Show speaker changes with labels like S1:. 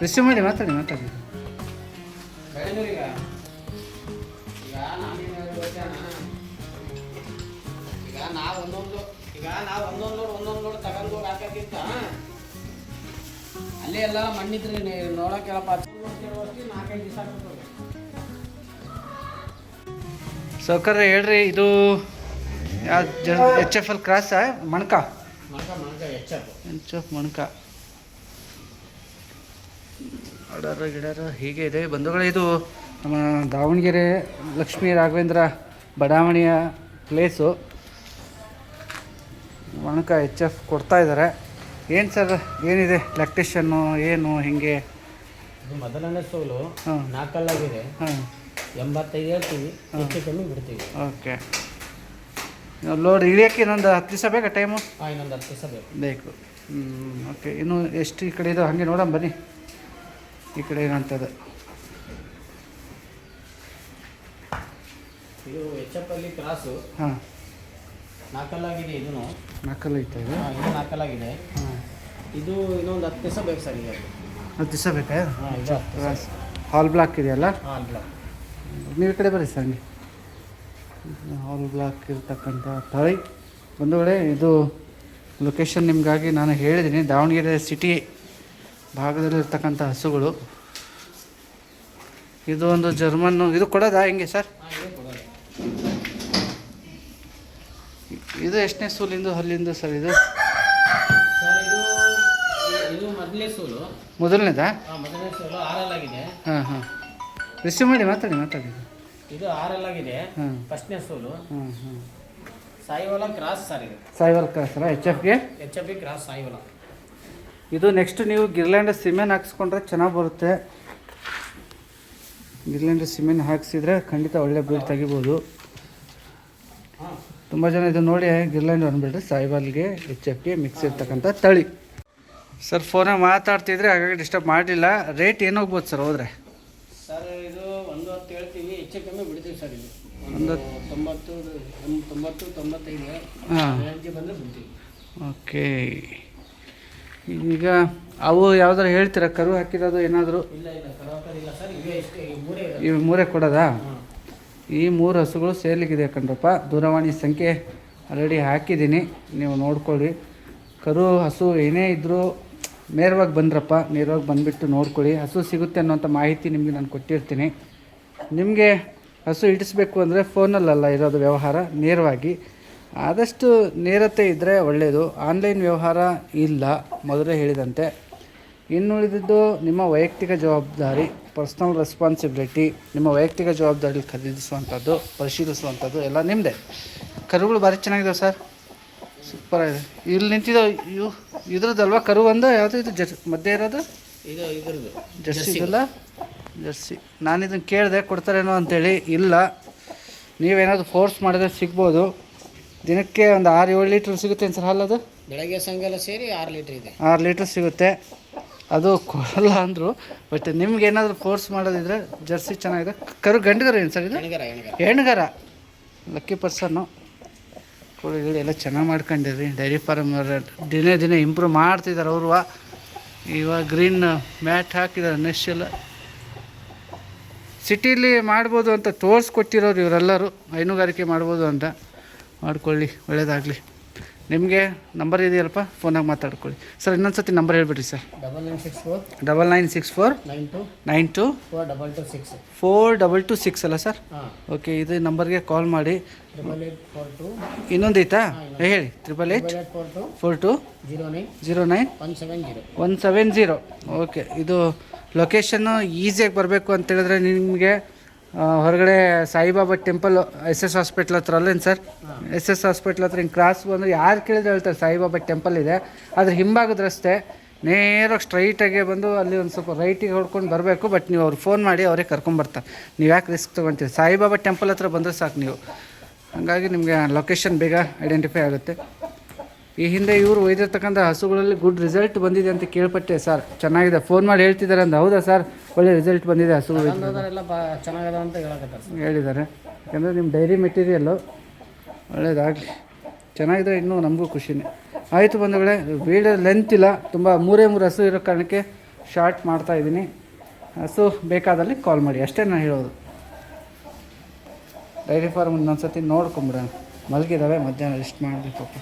S1: Receive ಮಾಡಿ ಮಾತಾಡಿ ಮಾತಾಡಿ.
S2: ನಾವು ಒಂದೊಂದು ಲೋಡ್ ತಗೊಂಡು ಹಾಕೋಕ್ಕಿಂತ ಅಲ್ಲೇ ಎಲ್ಲ ಮಣ್ಣಿದ್ರೆ ನೋಡೋಕೆಲ್ಲಪ್ಪ 4-5 ದಿವಸ ಆಗ್ತದೆ.
S1: ಸೌಕರ್ಯ ಹೇಳ್ರಿ, ಇದು ಎಚ್ ಎಫ್ ಎಲ್ ಕ್ರಾಸ ಮಣ್ಕ ಎಚ್ ಎಫ್ ಮಣ್ಕ ಆರ್ಡರ್ ಗಿಡರು ಹೀಗೆ ಇದೆ ಬಂಧುಗಳೇ. ಇದು ನಮ್ಮ ದಾವಣಗೆರೆ ಲಕ್ಷ್ಮೀ ರಾಘವೇಂದ್ರ ಬಡಾವಣೆಯ ಪ್ಲೇಸು. ಮಣ್ಕ ಎಚ್ ಎಫ್ ಕೊಡ್ತಾ ಇದ್ದಾರೆ. ಏನು ಸರ್ ಏನಿದೆ ಲ್ಯಾಕ್ಟೇಷನ್ನು ಏನು ಹಿಂಗೆ?
S2: ಇದು ಮೊದಲನೇ ಸೋಲು 4 ಆಗಿದೆ.
S1: ಹಾಂ
S2: 85 ಹೇಳ್ತೀವಿ, ಹೆಚ್ಚು ಕಮ್ಮಿ ಬಿಡ್ತೀವಿ.
S1: ಓಕೆ. ಲೋಡ್ ಇಳಿಯೋಕ್ಕೆ ಇನ್ನೊಂದು 10 ದಿವಸ ಬೇಕಾ ಟೈಮು?
S2: ಇನ್ನೊಂದು 10 ದಿವಸ
S1: ಬೇಕು. ಓಕೆ. ಇನ್ನು ಎಷ್ಟು ಈ ಕಡೆ ಇದು ಹಾಗೆ ನೋಡೋಣ ಬನ್ನಿ. ಈ ಕಡೆ ಏನಂತದ
S2: ಇದು ಎಚ್ ಎಫ್ ಅಲ್ಲಿ ಕ್ರಾಸು.
S1: ಹಾಂ
S2: 4 ಆಗಿದೆ. ಇದನ್ನು
S1: 4 ಐತೆ ಇದು.
S2: ಇದು 4 ಆಗಿದೆ.
S1: ಹಾಂ
S2: ಇದು ಇನ್ನೊಂದು 10 ದಿವಸ ಬೇಕು ಸರ್. ಈಗ
S1: 10 ದಿವಸ ಬೇಕಾ?
S2: ಹಾಂ ಇದು
S1: ಹಾಲ್ ಬ್ಲಾಕ್ ಇದೆಯಲ್ಲ?
S2: ಹಾಂ ಬ್ಲಾಕ್.
S1: ನೀವು ಈ ಕಡೆ ಬರ್ರಿ ಸರ್. ಹಂಗೆ ಹಾಲ್ ಬ್ಲಾಕ್ ಇರ್ತಕ್ಕಂಥ ತಳಿ ಬಂಧುಗಳೇ. ಇದು ಲೊಕೇಶನ್ ನಿಮಗಾಗಿ ನಾನು ಹೇಳಿದ್ದೀನಿ. ದಾವಣಗೆರೆ ಸಿಟಿ ಭಾಗದಲ್ಲಿರ್ತಕ್ಕಂಥ ಹಸುಗಳು. ಇದು ಒಂದು ಜರ್ಮನ್ನು. ಇದು ಕೊಡೋದಾ ಹೆಂಗೆ ಸರ್? ಇದು ಎಷ್ಟನೇ ಸೂಲಿಂದು ಹಲ್ಲಿಂದು ಸರ್ ಇದು?
S2: ಸರ್ ಇದು ಮೊದಲನೇ ಸೋಲು.
S1: ಮೊದಲನೇದಾ?
S2: ಮೊದಲನೇ ಸೋಲು 6 ಆಗಿದೆ.
S1: ಹಾಂ ಹಾಂ ರಿಸೀವ್ ಮಾಡಿ ಮಾತಾಡಿ ಮಾತಾಡಿ.
S2: ಇದು 6 ಆಗಿದೆ.
S1: ಹಾಂ
S2: ಫಸ್ಟ್ನೇ ಸೋಲು.
S1: ಹಾಂ ಹಾಂ
S2: ಸಾಯಿವಾಲ ಕ್ರಾಸ್ ಸರ್. ಇದು
S1: ಸಾಯಿವಾಲ್ ಕ್ರಾಸಲ್ಲ ಎಚ್ ಎಫ್ಗೆ?
S2: H F cross Sahiwal.
S1: ಇದು ನೆಕ್ಸ್ಟ್ ನೀವು ಗಿರ್ಲ್ಯಾಂಡ್ ಸಿಮೆಂಟ್ ಹಾಕ್ಸ್ಕೊಂಡ್ರೆ ಚೆನ್ನಾಗಿ ಬರುತ್ತೆ. ಗಿರ್ಲ್ಯಾಂಡ್ ಸಿಮೆಂಟ್ ಹಾಕ್ಸಿದ್ರೆ ಖಂಡಿತ ಒಳ್ಳೆ ಬ್ರೀಡ್ ತೆಗಿಬೋದು. ತುಂಬ ಜನ ಇದು ನೋಡಿ ಗಿರ್ಲ್ಯಾಂಡ್ ಅಂದ್ಬಿಟ್ರೆ ಸಾಯಿವಾಲ್ಗೆ ಎಚ್ ಎಫ್ಗೆ ಮಿಕ್ಸ್ ಇರ್ತಕ್ಕಂಥ ತಳಿ. ಸರ್ ಫೋನಾಗ ಮಾತಾಡ್ತಿದ್ರೆ ಹಾಗಾಗಿ ಡಿಸ್ಟರ್ಬ್ ಮಾಡಲಿಲ್ಲ. ರೇಟ್ ಏನೋಗ್ಬೋದು ಸರ್ ಹೋದರೆ?
S2: ಸರ್ ಇದು 110 ಹೇಳ್ತೀವಿ, ಹೆಚ್ಚು ಕಮ್ಮಿ ಬಿಡ್ತೀವಿ ಸರ್. ಇದು
S1: ಒಂದು
S2: 90-95
S1: ಹಾಂ
S2: ಬಂದರೆ ಬಿಡ್ತೀವಿ.
S1: ಓಕೆ. ಈಗ ಅವು ಯಾವ್ದಾರು ಹೇಳ್ತೀರಾ? ಕರು ಹಾಕಿರೋದು ಏನಾದರೂ?
S2: ಇಲ್ಲ ಇಲ್ಲ ಸರ್. ಇವೇ ಇಷ್ಟೇ,
S1: ಇವು ಮೂರೇ ಕೊಡೋದಾ? ಈ 3 ಹಸುಗಳು ಸೇಲಿಗಿದೆ ಕಣ್ರಪ್ಪ. ದೂರವಾಣಿ ಸಂಖ್ಯೆ ಆಲ್ರೆಡಿ ಹಾಕಿದ್ದೀನಿ, ನೀವು ನೋಡ್ಕೊಳ್ಳಿ. ಕರು ಹಸು ಏನೇ ಇದ್ದರೂ ನೇರವಾಗಿ ಬಂದ್ರಪ್ಪ, ನೇರವಾಗಿ ಬಂದುಬಿಟ್ಟು ನೋಡ್ಕೊಳ್ಳಿ. ಹಸು ಸಿಗುತ್ತೆ ಅನ್ನೋಂಥ ಮಾಹಿತಿ ನಿಮಗೆ ನಾನು ಕೊಟ್ಟಿರ್ತೀನಿ. ನಿಮಗೆ ಹಸು ಇಡಿಸ್ಬೇಕು ಅಂದರೆ ಫೋನಲ್ಲ ಇರೋದು ವ್ಯವಹಾರ, ನೇರವಾಗಿ. ಆದಷ್ಟು ನೇರತೆ ಇದ್ದರೆ ಒಳ್ಳೆಯದು. ಆನ್ಲೈನ್ ವ್ಯವಹಾರ ಇಲ್ಲ ಮೊದಲೇ ಹೇಳಿದಂತೆ. ಇನ್ನುಳಿದಿದ್ದು ನಿಮ್ಮ ವೈಯಕ್ತಿಕ ಜವಾಬ್ದಾರಿ, ಪರ್ಸ್ನಲ್ ರೆಸ್ಪಾನ್ಸಿಬಿಲಿಟಿ. ನಿಮ್ಮ ವೈಯಕ್ತಿಕ ಜವಾಬ್ದಾರಿ ಖರೀದಿಸುವಂಥದ್ದು, ಪರಿಶೀಲಿಸುವಂಥದ್ದು ಎಲ್ಲ ನಿಮ್ಮದೇ. ಕರುಗಳು ಭಾರಿ ಚೆನ್ನಾಗಿದ್ದಾವೆ ಸರ್, ಸೂಪರಾಗಿದೆ. ಇಲ್ಲಿ ನಿಂತಿದ್ದಾವೆ ಇವು ಇದ್ರದ್ದಲ್ವ ಕರು? ಒಂದು ಯಾವುದು ಇದು ಮಧ್ಯೆ ಇರೋದು?
S2: ಇದು ಇದ್ರದ್ದು
S1: ಜರ್ಸಿ ಇದಲ್ಲ? ಜರ್ಸಿ. ನಾನು ಇದನ್ನು ಕೇಳಿದೆ ಕೊಡ್ತಾರೇನೋ ಅಂಥೇಳಿ. ಇಲ್ಲ, ನೀವೇನಾದರೂ ಫೋರ್ಸ್ ಮಾಡಿದ್ರೆ ಸಿಗ್ಬೋದು. ದಿನಕ್ಕೆ ಒಂದು 6-7 ಲೀಟ್ರ್ ಸಿಗುತ್ತೆ ಸರ್ ಹಾಲು. ಅದು
S2: ಬೆಳಗ್ಗೆ ಸಾಯಂಕಾಲ ಸೇರಿ 6 ಲೀಟ್ರ್ ಇದೆ.
S1: 6 ಲೀಟ್ರ್ ಸಿಗುತ್ತೆ. ಅದು ಕೊಡಲ್ಲ ಅಂದರು. ಬಟ್ ನಿಮ್ಗೆ ಏನಾದರೂ ಫೋರ್ಸ್ ಮಾಡೋದಿದ್ರೆ ಜರ್ಸಿ ಚೆನ್ನಾಗಿದೆ. ಕರು ಗಂಡುಗರ ಏನು ಸರ್ ಇದು? ಹೆಣ್ಗರ. ಲಕ್ಕಿ ಪರ್ಸನ್ನು. ಕೋಳಿಗಳು ಎಲ್ಲ ಚೆನ್ನಾಗಿ ಮಾಡ್ಕೊಂಡಿರಿ. ಡೈರಿ ಫಾರ್ಮ್ ದಿನೇ ಇಂಪ್ರೂವ್ ಮಾಡ್ತಿದ್ದಾರೆ ಅವರು. ಇವಾಗ ಗ್ರೀನ್ ಮ್ಯಾಟ್ ಹಾಕಿದ್ದಾರೆ. ನೆಕ್ಸ್ಟ್ ಎಲ್ಲ ಸಿಟೀಲಿ ಮಾಡ್ಬೋದು ಅಂತ ತೋರಿಸ್ಕೊಟ್ಟಿರೋರು ಇವರೆಲ್ಲರೂ. ಹೈನುಗಾರಿಕೆ ಮಾಡ್ಬೋದು ಅಂತ ಮಾಡ್ಕೊಳ್ಳಿ, ಒಳ್ಳೆಯದಾಗಲಿ. ನಿಮಗೆ ನಂಬರ್ ಇದೆಯಲ್ಲಪ್ಪ, ಫೋನಾಗಿ ಮಾತಾಡ್ಕೊಳ್ಳಿ. ಸರ್ ಇನ್ನೊಂದು ಸತಿ ನಂಬರ್ ಹೇಳ್ಬಿಡ್ರಿ ಸರ್. 9964 92 4226 ಅಲ್ಲ ಸರ್? ಓಕೆ. ಇದು ನಂಬರ್ಗೆ ಕಾಲ್ ಮಾಡಿ. ಇನ್ನೊಂದು ಐತಾ ಹೇಳಿ? 8842 09 170. ಓಕೆ. ಇದು ಲೊಕೇಶನ್ನು ಈಸಿಯಾಗಿ ಬರಬೇಕು ಅಂತೇಳಿದ್ರೆ ನಿಮಗೆ ಹೊರಗಡೆ ಸಾಯಿಬಾಬಾ ಟೆಂಪಲ್ SS ಹಾಸ್ಪಿಟ್ಲ್ ಹತ್ರ ಅಲ್ಲೇನು ಸರ್? SS ಹಾಸ್ಪಿಟ್ಲ್ ಹತ್ರ ಹಿಂಗೆ ಕ್ರಾಸ್ ಬಂದರೆ ಯಾರು ಕೇಳಿದ್ರೆ ಹೇಳ್ತಾರೆ ಸಾಯಿಬಾಬಾ ಟೆಂಪಲ್ ಇದೆ. ಅದ್ರ ಹಿಂಭಾಗದ ರಸ್ತೆ ನೇರವಾಗಿ ಸ್ಟ್ರೈಟಾಗೆ ಬಂದು ಅಲ್ಲಿ ಒಂದು ಸ್ವಲ್ಪ ರೈಟಿಗೆ ಹೊಡ್ಕೊಂಡು ಬರಬೇಕು. ಬಟ್ ನೀವು ಅವ್ರು ಫೋನ್ ಮಾಡಿ ಅವರೇ ಕರ್ಕೊಂಬರ್ತಾರೆ. ನೀವು ಯಾಕೆ ರಿಸ್ಕ್ ತೊಗೊಳ್ತೀರಿ? ಸಾಯಿಬಾಬಾ ಟೆಂಪಲ್ ಹತ್ರ ಬಂದರೆ ಸಾಕು ನೀವು. ಹಾಗಾಗಿ ನಿಮಗೆ ಲೊಕೇಶನ್ ಬೇಗ ಐಡೆಂಟಿಫೈ ಆಗುತ್ತೆ. ಈ ಹಿಂದೆ ಇವರು ಒಯ್ದಿರ್ತಕ್ಕಂಥ ಹಸುಗಳಲ್ಲಿ ಗುಡ್ ರಿಸಲ್ಟ್ ಬಂದಿದೆ ಅಂತ ಕೇಳ್ಪಟ್ಟೆ ಸರ್. ಚೆನ್ನಾಗಿದೆ, ಫೋನ್ ಮಾಡಿ ಹೇಳ್ತಿದ್ದಾರೆ ಅಂತ. ಹೌದಾ ಸರ್? ಒಳ್ಳೆ ರಿಸಲ್ಟ್ ಬಂದಿದೆ ಹಸುಗಳು
S2: ಚೆನ್ನಾಗಿದೆ ಅಂತ
S1: ಹೇಳಿದ್ದಾರೆ. ಯಾಕಂದರೆ ನಿಮ್ಮ ಡೈರಿ ಮೆಟೀರಿಯಲ್ಲು ಒಳ್ಳೆಯದಾಗಲಿ. ಚೆನ್ನಾಗಿದ್ರೆ ಇನ್ನೂ ನಮಗೂ ಖುಷಿನೇ. ಆಯಿತು ಬಂಧುಗಳೇ, ವೀಡಿಯೋ ಲೆಂತ್ ಇಲ್ಲ, ತುಂಬ 3 ಹಸು ಇರೋ ಕಾರಣಕ್ಕೆ ಶಾರ್ಟ್ ಮಾಡ್ತಾಯಿದ್ದೀನಿ. ಸೊ ಬೇಕಾದಲ್ಲಿ ಕಾಲ್ ಮಾಡಿ ಅಷ್ಟೇ ನಾನು ಹೇಳೋದು. ಡೈರಿ ಫಾರ್ಮ್ ಇನ್ನೊಂದು ಸತಿ ನೋಡ್ಕೊಂಬಿಡೋಣ. ಮಲಗಿದ್ದಾವೆ, ಮಧ್ಯಾಹ್ನ ರೆಸ್ಟ್ ಮಾಡಬೇಕಪ್ಪ.